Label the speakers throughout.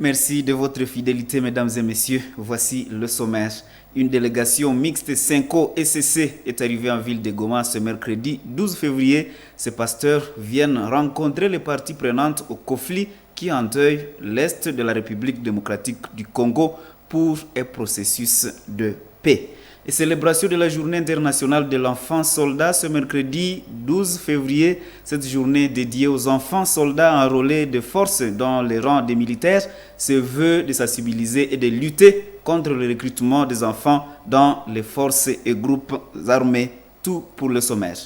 Speaker 1: Merci de votre fidélité, mesdames et messieurs. Voici le sommaire. Une délégation mixte Cinco SCC est arrivée en ville de Goma ce mercredi 12 février. Ces pasteurs viennent rencontrer les parties prenantes au conflit qui endeuille l'Est de la République démocratique du Congo pour un processus de paix. Et célébration de la journée internationale de l'enfant soldat ce mercredi 12 février. Cette journée dédiée aux enfants soldats enrôlés de force dans les rangs des militaires se veut de sensibiliser et de lutter contre le recrutement des enfants dans les forces et groupes armés. Tout pour le sommaire.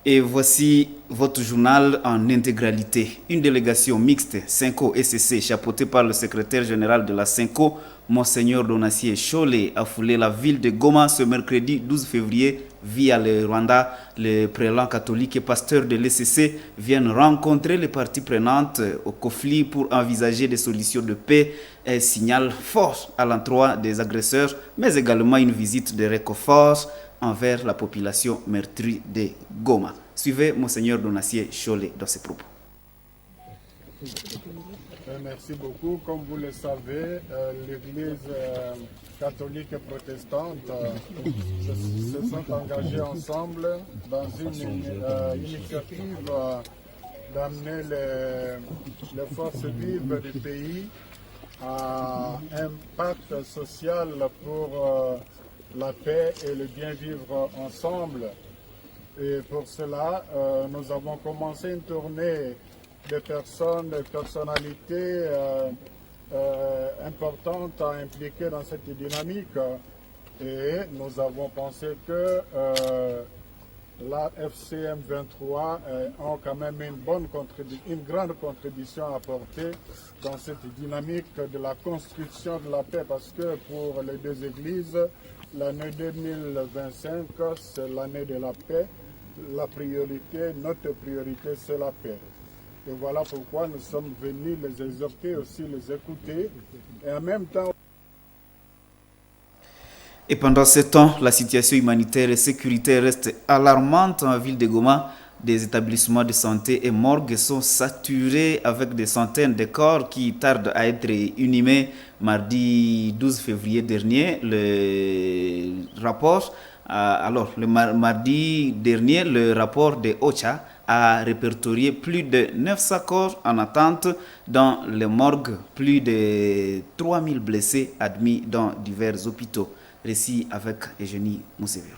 Speaker 1: Et voici votre journal en intégralité. Une délégation mixte Cinco SCC chapeautée par le secrétaire général de la Cinco, Monseigneur Donassier Cholé, a foulé la ville de Goma ce mercredi 12 février via le Rwanda. Les prélats catholiques et pasteurs de l'ECC viennent rencontrer les parties prenantes au conflit pour envisager des solutions de paix. Un signal fort à l'endroit des agresseurs, mais également une visite de réconfort envers la population meurtrie de Goma. Suivez Monseigneur Donassier Cholé dans ses propos.
Speaker 2: Merci beaucoup. Comme vous le savez, l'Église catholique et protestante se sont engagées ensemble dans une initiative d'amener les forces vives du pays à un pacte social pour la paix et le bien vivre ensemble. Et pour cela, nous avons commencé une tournée de personnes, de personnalités importantes à impliquer dans cette dynamique. Et nous avons pensé que la FCM 23 ont quand même une grande contribution à apporter dans cette dynamique de la construction de la paix, parce que pour les deux églises, l'année 2025, c'est l'année de la paix. La priorité, notre priorité, c'est la paix. Et voilà pourquoi nous sommes venus les exhorter, aussi les écouter, et en même temps...
Speaker 1: Et pendant ce temps, la situation humanitaire et sécuritaire reste alarmante en ville de Goma. Des établissements de santé et morgues sont saturés avec des centaines de corps qui tardent à être inhumés. Mardi 12 février dernier, mardi dernier, le rapport de OCHA a répertorié plus de 900 corps en attente dans les morgues, plus de 3000 blessés admis dans divers hôpitaux. Récit avec Eugénie Mousseviro.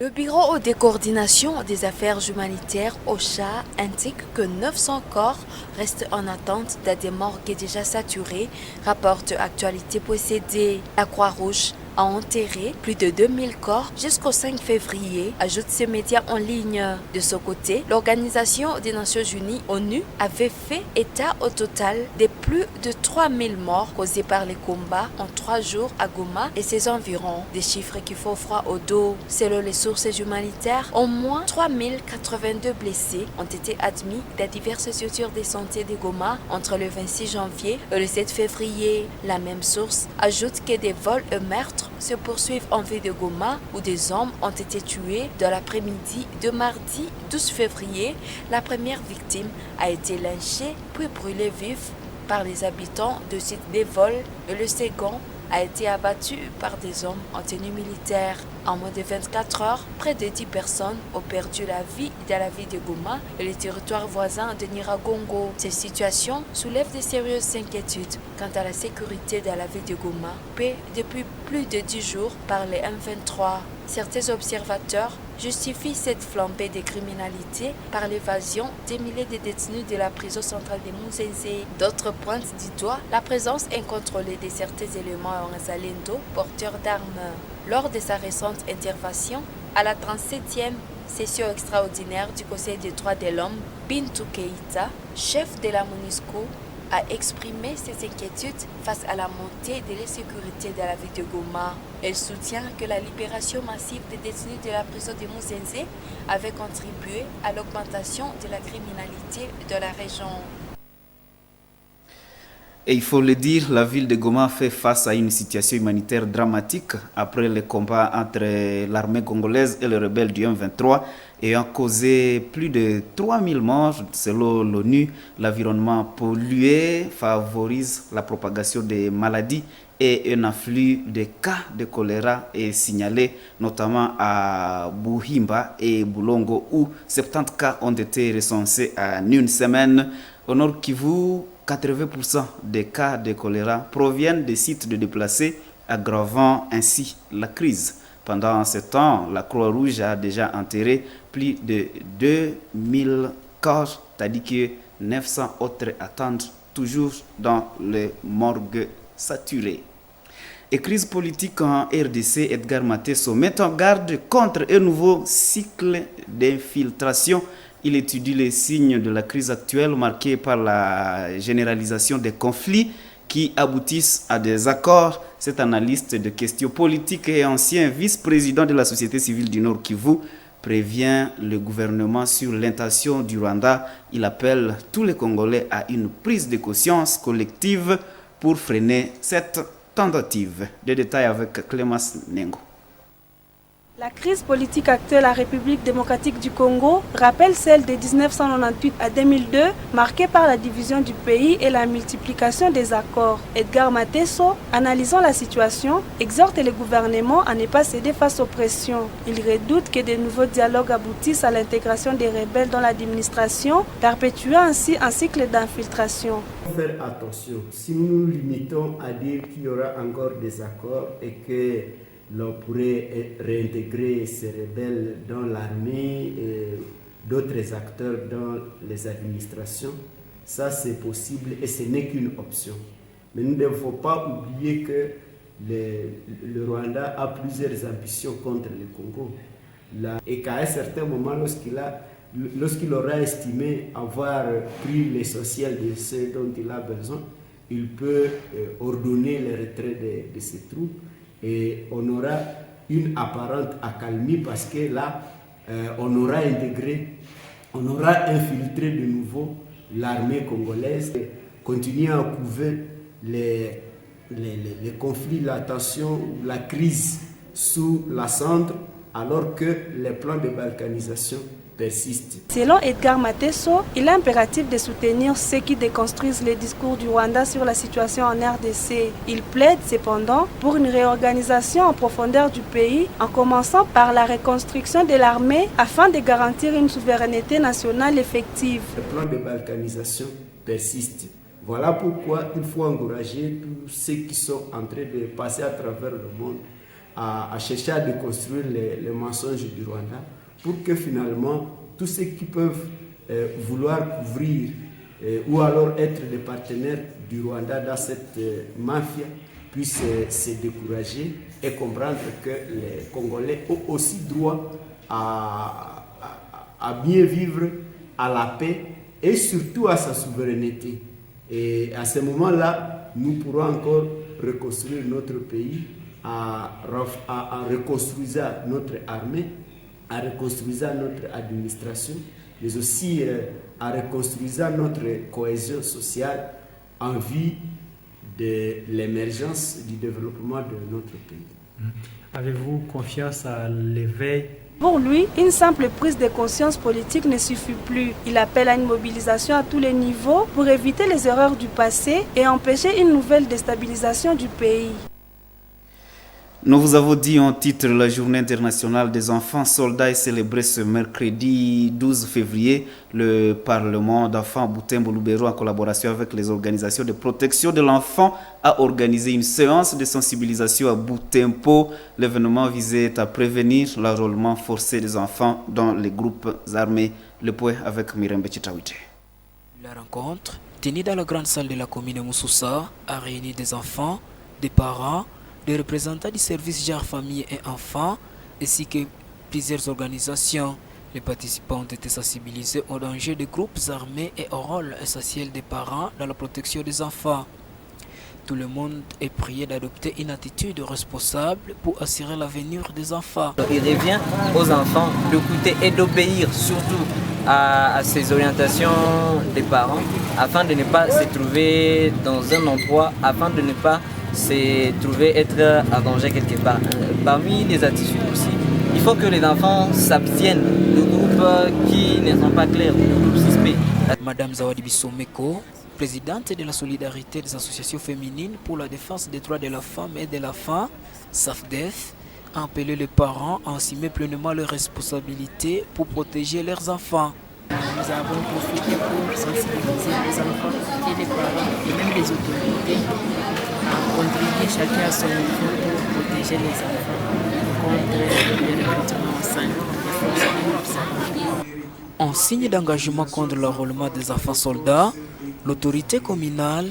Speaker 3: Le Bureau de coordination des affaires humanitaires OCHA indique que 900 corps restent en attente dans des morgues déjà saturées, rapporte Actualité possédée. La Croix-Rouge a enterré plus de 2000 corps jusqu'au 5 février, ajoute ces médias en ligne. De ce côté, l'Organisation des Nations Unies, ONU, avait fait état au total de plus de 3000 morts causés par les combats en 3 jours à Goma et ses environs. Des chiffres qui font froid au dos. Selon les sources humanitaires, au moins 3082 blessés ont été admis dans diverses structures de santé de Goma entre le 26 janvier et le 7 février. La même source ajoute que des vols et meurtres se poursuivent en ville de Goma où des hommes ont été tués dans l'après-midi de mardi 12 février. La première victime a été lynchée puis brûlée vive par les habitants de site des vols et le second a été abattu par des hommes en tenue militaire. En moins de 24 heures, près de 10 personnes ont perdu la vie dans la ville de Goma et les territoires voisins de Nyiragongo. Cette situation soulève de sérieuses inquiétudes quant à la sécurité dans la ville de Goma, paix depuis plus de 10 jours par les M23. Certains observateurs justifient cette flambée de criminalité par l'évasion des milliers de détenus de la prison centrale de Mouzenze. D'autres pointent du doigt la présence incontrôlée de certains éléments en Zalendo, porteurs d'armes. Lors de sa récente intervention à la 37e session extraordinaire du Conseil des droits de l'homme, Bintou Keïta, chef de la MONUSCO, a exprimé ses inquiétudes face à la montée de l'insécurité de la ville de Goma. Elle soutient que la libération massive des détenus de la prison de Mouzenze avait contribué à l'augmentation de la criminalité de la région.
Speaker 1: Et il faut le dire, la ville de Goma fait face à une situation humanitaire dramatique après les combats entre l'armée congolaise et les rebelles du M23 ayant causé plus de 3000 morts. Selon l'ONU, l'environnement pollué favorise la propagation des maladies et un afflux de cas de choléra est signalé, notamment à Buhimba et Boulongo, où 70 cas ont été recensés en une semaine. Au Nord Kivu, 80% des cas de choléra proviennent des sites de déplacés, aggravant ainsi la crise. Pendant ce temps, la Croix-Rouge a déjà enterré plus de 2000 corps, tandis que 900 autres attendent toujours dans les morgues saturées. Et crise politique en RDC, Edgar Matesso met en garde contre un nouveau cycle d'infiltration. Il étudie les signes de la crise actuelle marquée par la généralisation des conflits qui aboutissent à des accords. Cet analyste de questions politiques et ancien vice-président de la société civile du Nord Kivu prévient le gouvernement sur l'intention du Rwanda. Il appelle tous les Congolais à une prise de conscience collective pour freiner cette tentative. Des détails avec Clémence Nengo.
Speaker 4: La crise politique actuelle en République démocratique du Congo rappelle celle de 1998 à 2002, marquée par la division du pays et la multiplication des accords. Edgar Matesso, analysant la situation, exhorte le gouvernement à ne pas céder face aux pressions. Il redoute que de nouveaux dialogues aboutissent à l'intégration des rebelles dans l'administration, perpétuant ainsi un cycle d'infiltration.
Speaker 5: Faire attention, si nous nous limitons à dire qu'il y aura encore des accords et que l'on pourrait réintégrer ces rebelles dans l'armée et d'autres acteurs dans les administrations, ça c'est possible et ce n'est qu'une option. Mais nous ne devons pas oublier que le Rwanda a plusieurs ambitions contre le Congo. Et qu'à un certain moment, lorsqu'il aura estimé avoir pris l'essentiel de ce dont il a besoin, il peut ordonner le retrait de ses troupes. Et on aura une apparente accalmie parce que là, on aura infiltré de nouveau l'armée congolaise, continuer à couver les conflits, la tension, la crise sous la cendre, alors que les plans de balkanisation persistent.
Speaker 4: Selon Edgar Matesso, il est impératif de soutenir ceux qui déconstruisent les discours du Rwanda sur la situation en RDC. Il plaide cependant pour une réorganisation en profondeur du pays, en commençant par la reconstruction de l'armée afin de garantir une souveraineté nationale effective.
Speaker 5: Les plans de balkanisation persistent. Voilà pourquoi il faut encourager tous ceux qui sont en train de passer à travers le monde à chercher à déconstruire les mensonges du Rwanda, pour que finalement, tous ceux qui peuvent vouloir couvrir ou alors être des partenaires du Rwanda dans cette mafia puissent se décourager et comprendre que les Congolais ont aussi droit à bien vivre, à la paix et surtout à sa souveraineté. Et à ce moment-là, nous pourrons encore reconstruire notre pays en reconstruisant notre armée, en reconstruisant notre administration, mais aussi en reconstruisant notre cohésion sociale en vue de l'émergence du développement de notre pays.
Speaker 6: Avez-vous confiance à l'éveil?
Speaker 4: Pour lui, une simple prise de conscience politique ne suffit plus. Il appelle à une mobilisation à tous les niveaux pour éviter les erreurs du passé et empêcher une nouvelle déstabilisation du pays.
Speaker 1: Nous vous avons dit en titre, la journée internationale des enfants soldats est célébrée ce mercredi 12 février. Le Parlement d'enfants Butembo Lubero, en collaboration avec les organisations de protection de l'enfant, a organisé une séance de sensibilisation à Butembo. L'événement visait à prévenir l'enrôlement forcé des enfants dans les groupes armés. Le point avec Mirembe Chitawite.
Speaker 7: La rencontre, tenue dans la grande salle de la commune Moussoussa, a réuni des enfants, des parents, des représentants du service genre famille et enfants, ainsi que plusieurs organisations. Les participants ont été sensibilisés au danger des groupes armés et au rôle essentiel des parents dans la protection des enfants. Tout le monde est prié d'adopter une attitude responsable pour assurer l'avenir des enfants.
Speaker 8: Il revient aux enfants d'écouter et d'obéir surtout à ces orientations des parents afin de ne pas se trouver dans un endroit, afin de ne pas se trouver être en danger quelque part. Parmi les attitudes aussi, il faut que les enfants s'abstiennent de groupes qui ne sont pas clairs, de groupes suspects.
Speaker 7: Madame Zawadi Bissomeko, présidente de la solidarité des associations féminines pour la défense des droits de la femme et de l'enfant, SAFDEF, a appelé les parents à assumer pleinement leurs responsabilités pour protéger leurs enfants.
Speaker 9: Nous avons profité pour sensibiliser les enfants et les parents et même les autorités à contribuer chacun à son niveau pour protéger les enfants contre les recrutements ensemble.
Speaker 7: En signe d'engagement contre l'enrôlement des enfants soldats, l'autorité communale,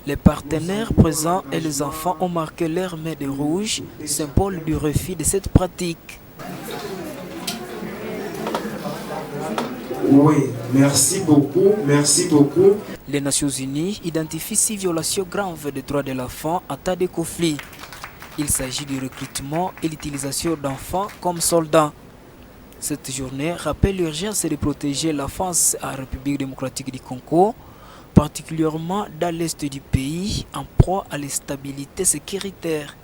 Speaker 7: les partenaires présents et les enfants ont marqué leur main de rouge, symbole du refus de cette pratique.
Speaker 10: Oui, merci beaucoup, merci beaucoup.
Speaker 7: Les Nations Unies identifient 6 violations graves des droits de l'enfant en tas de conflits. Il s'agit du recrutement et l'utilisation d'enfants comme soldats. Cette journée rappelle l'urgence de protéger l'enfance à la République démocratique du Congo, particulièrement dans l'est du pays, en proie à l'instabilité sécuritaire.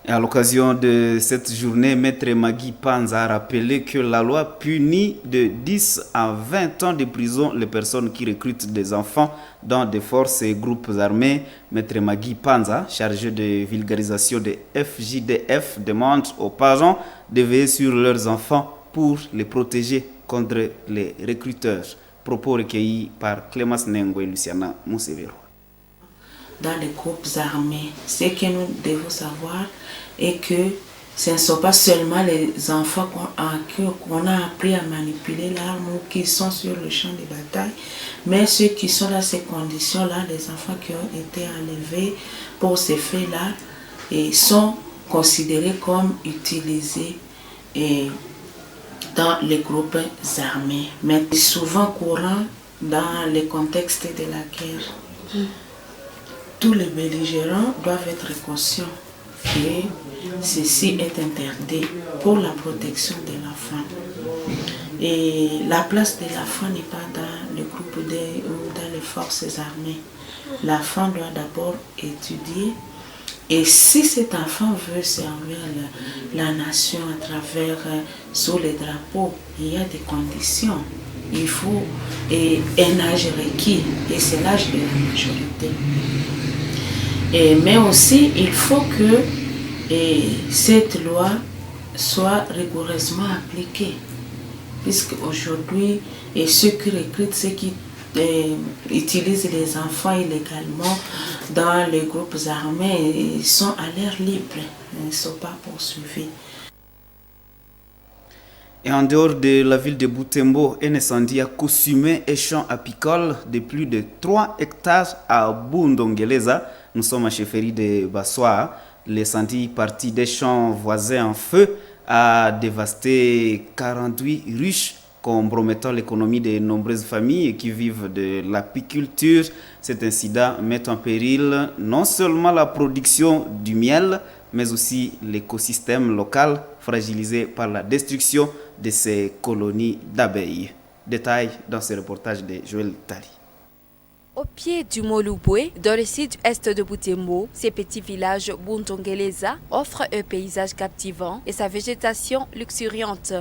Speaker 1: Et à l'occasion de cette journée, Maître Magui Panza a rappelé que la loi punit de 10 à 20 ans de prison les personnes qui recrutent des enfants dans des forces et groupes armés. Maître Magui Panza, chargé de vulgarisation de FJDF, demande aux parents de veiller sur leurs enfants pour les protéger contre les recruteurs. Propos recueillis par Clémence Nengo et Luciana Moussevero.
Speaker 11: Dans les groupes armés, ce que nous devons savoir est que ce ne sont pas seulement les enfants qu'on a appris à manipuler l'arme ou qui sont sur le champ de bataille, mais ceux qui sont dans ces conditions-là, les enfants qui ont été enlevés pour ces faits-là, sont considérés comme utilisés dans les groupes armés, mais souvent courant dans le contexte de la guerre. Tous les belligérants doivent être conscients que ceci est interdit pour la protection de l'enfant. Et la place de l'enfant n'est pas dans le groupe ou dans les forces armées. L'enfant doit d'abord étudier. Et si cet enfant veut servir la nation à travers, sous les drapeaux, il y a des conditions. Il faut un âge requis, et c'est l'âge de la majorité. Mais aussi, il faut que cette loi soit rigoureusement appliquée. Puisque aujourd'hui, ceux qui recrutent, ceux qui utilisent les enfants illégalement dans les groupes armés, ils sont à l'air libre, ils ne sont pas poursuivis.
Speaker 1: Et en dehors de la ville de Butembo, un incendie a consumé un champ apicole de plus de 3 hectares à Bundongeleza. Nous sommes à chefferie de Bassoa. L'incendie parti des champs voisins en feu a dévasté 48 ruches, compromettant l'économie de nombreuses familles qui vivent de l'apiculture. Cet incident met en péril non seulement la production du miel, mais aussi l'écosystème local fragilisé par la destruction de ces colonies d'abeilles. Détail dans ce reportage de Joël Tari.
Speaker 3: Au pied du Molubwe, dans le sud-est de Butembo, ces petits villages Buntongeleza offrent un paysage captivant et sa végétation luxuriante.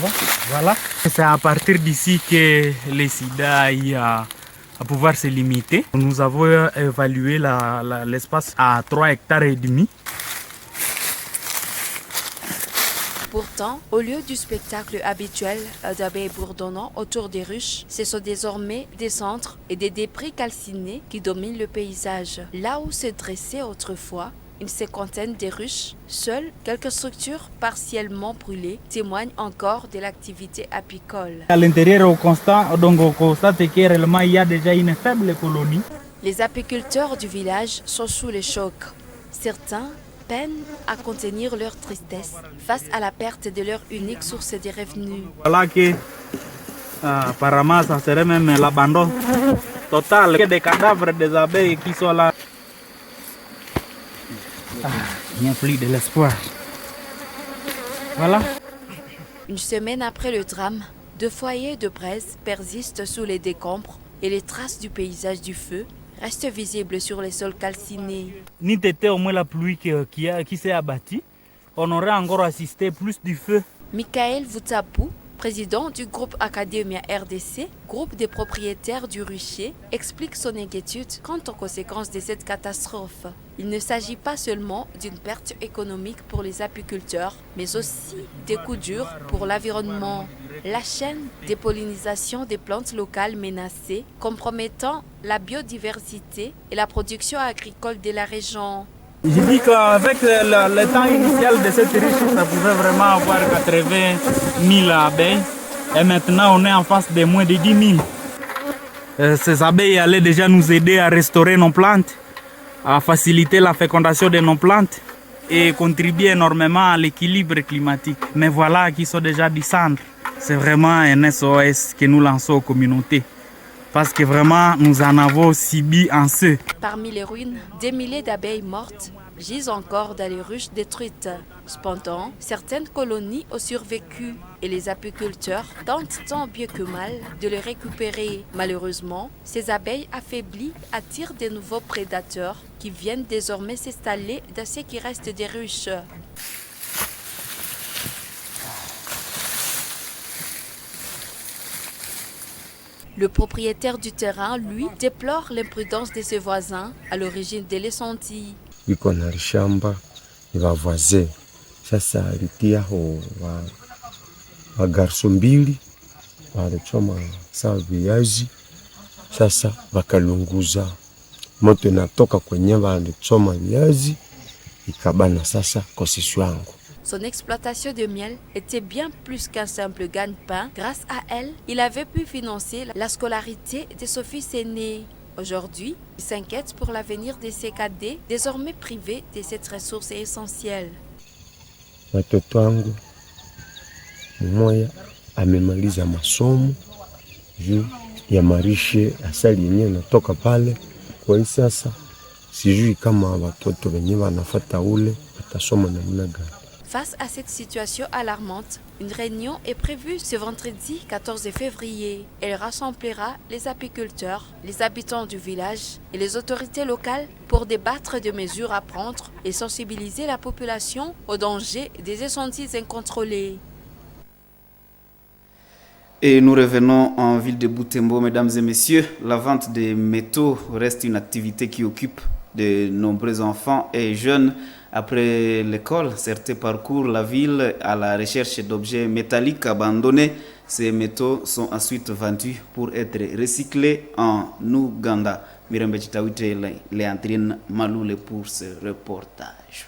Speaker 6: Bon, voilà. C'est à partir d'ici que les sida a à pouvoir se limiter. Nous avons évalué l'espace à 3 hectares et demi.
Speaker 3: Pourtant, au lieu du spectacle habituel d'abeilles bourdonnant autour des ruches, ce sont désormais des centres et des débris calcinés qui dominent le paysage. Là où se dressait autrefois une cinquantaine de ruches, seules quelques structures partiellement brûlées témoignent encore de l'activité apicole.
Speaker 6: À l'intérieur, on constate que réellement il y a déjà une faible colonie.
Speaker 3: Les apiculteurs du village sont sous le choc. Certains peinent à contenir leur tristesse face à la perte de leur unique source de revenus.
Speaker 6: Voilà que Apparemment, ça serait même l'abandon total des cadavres des abeilles qui sont là. Bien plus de l'espoir. Voilà.
Speaker 3: Une semaine après le drame, 2 foyers de braise persistent sous les décombres et les traces du paysage du feu restent visibles sur les sols calcinés.
Speaker 6: Ni t'étais au moins la pluie qui s'est abattue, on aurait encore assisté plus du feu.
Speaker 3: Michael Voutapou, président du groupe Academia RDC, groupe des propriétaires du rucher, explique son inquiétude quant aux conséquences de cette catastrophe. Il ne s'agit pas seulement d'une perte économique pour les apiculteurs, mais aussi des coups durs pour l'environnement. La chaîne de pollinisation des plantes locales menacées, compromettant la biodiversité et la production agricole de la région.
Speaker 6: Je dis qu'avec le temps initial de cette riche, ça pouvait vraiment avoir 80 000 abeilles. Et maintenant, on est en face de moins de 10 000. Ces abeilles allaient déjà nous aider à restaurer nos plantes, à faciliter la fécondation de nos plantes et contribuer énormément à l'équilibre climatique. Mais voilà qu'ils sont déjà descendus. C'est vraiment un SOS que nous lançons aux communautés. Parce que vraiment, nous en avons subi en ceux.
Speaker 3: Parmi les ruines, des milliers d'abeilles mortes gisent encore dans les ruches détruites. Cependant, certaines colonies ont survécu et les apiculteurs tentent tant bien que mal de les récupérer. Malheureusement, ces abeilles affaiblies attirent de nouveaux prédateurs qui viennent désormais s'installer dans ce qui reste des ruches. Le propriétaire du terrain, lui, déplore l'imprudence de ses voisins à l'origine de l'incendie.
Speaker 10: Iko na shamba ni wavazee sasa alitia ho wagarso mbili walichoma sawa viazi, sasa wakalunguza moto inatoka kwenye walichoma viazi ikabana sasa kosisi wangu.
Speaker 3: Son exploitation de miel était bien plus qu'un simple gagne-pain. Grâce à elle, il avait pu financer la scolarité de son fils aîné. Aujourd'hui, il s'inquiète pour l'avenir de ses cadets, désormais privés de cette ressource essentielle.
Speaker 10: Watoto wangu mmoja amemaliza masomo juu ya marishe asali yenyewe natoka pale. Kwa hiyo sasa sijui kama watoto wenyewe wanafuata ule watasoma namna gani.
Speaker 3: Face à cette situation alarmante, une réunion est prévue ce vendredi 14 février. Elle rassemblera les apiculteurs, les habitants du village et les autorités locales pour débattre de mesures à prendre et sensibiliser la population au danger des incendies incontrôlés.
Speaker 1: Et nous revenons en ville de Butembo, mesdames et messieurs. La vente des métaux reste une activité qui occupe de nombreux enfants et jeunes. Après l'école, certains parcourent la ville à la recherche d'objets métalliques abandonnés. Ces métaux sont ensuite vendus pour être recyclés en Ouganda. Mirembe Chitawite Léandrine Maloule pour ce reportage.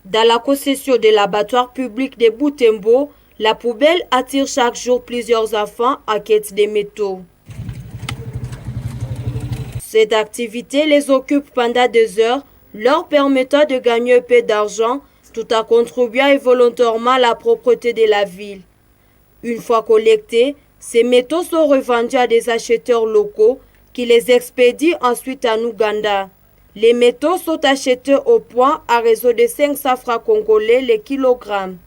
Speaker 12: Dans la concession de l'abattoir public de Butembo, la poubelle attire chaque jour plusieurs enfants en quête des métaux. Cette activité les occupe pendant 2 heures, leur permettant de gagner un peu d'argent tout en contribuant volontairement à la propreté de la ville. Une fois collectés, ces métaux sont revendus à des acheteurs locaux qui les expédient ensuite en Ouganda. Les métaux sont achetés au point à raison de 500 francs congolais le kilogramme.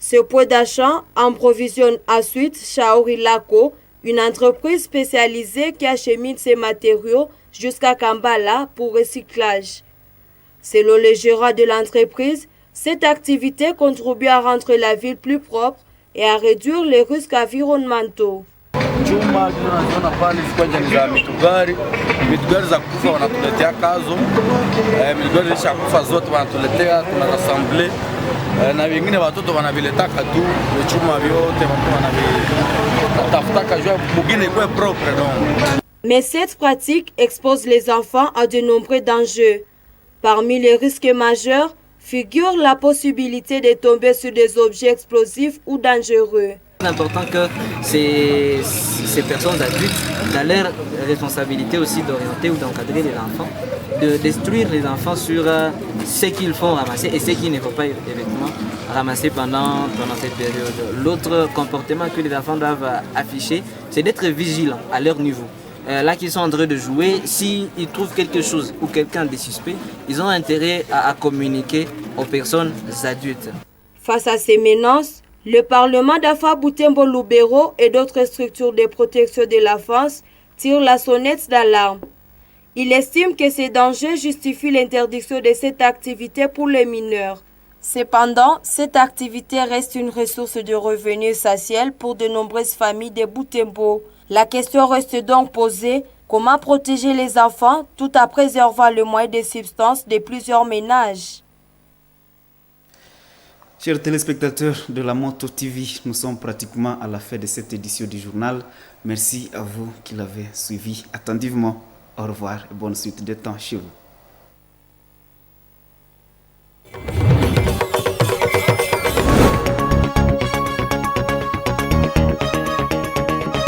Speaker 12: Ce point d'achat approvisionne ensuite Shaori Lako, une entreprise spécialisée qui achemine ces matériaux jusqu'à Kampala pour recyclage. Selon le gérant de l'entreprise, cette activité contribue à rendre la ville plus propre et à réduire les risques environnementaux.
Speaker 13: Chuma tunaziona pale zikuwa ni za mitugari za kufa wanatuletea kazo, mitugari zisha kufa zote wanatuletea, tunarassemble na wengine watoto wanaviletaka tu chuma vyote wanavitafutaka jua mugine ikuwe propre donc.
Speaker 12: Mais cette pratique expose les enfants à de nombreux dangers. Parmi les risques majeurs figure la possibilité de tomber sur des objets explosifs ou dangereux.
Speaker 8: C'est important que ces personnes adultes, dans leur responsabilité aussi d'orienter ou d'encadrer les enfants, de détruire les enfants sur ce qu'ils font ramasser et ce qu'ils ne font pas effectivement ramasser pendant cette période. L'autre comportement que les enfants doivent afficher, c'est d'être vigilants à leur niveau. Là qu'ils sont en train de jouer, s'ils trouvent quelque chose ou quelqu'un de suspect, ils ont intérêt à communiquer aux personnes adultes.
Speaker 12: Face à ces menaces, le Parlement d'Afa Butembo Lubero et d'autres structures de protection de l'enfance tirent la sonnette d'alarme. Il estime que ces dangers justifient l'interdiction de cette activité pour les mineurs. Cependant, cette activité reste une ressource de revenus essentielle pour de nombreuses familles de Butembo. La question reste donc posée, comment protéger les enfants tout en préservant le moyen de subsistance de plusieurs ménages?
Speaker 1: Chers téléspectateurs de la Moto TV, nous sommes pratiquement à la fin de cette édition du journal. Merci à vous qui l'avez suivi attentivement. Au revoir et bonne suite de temps chez vous.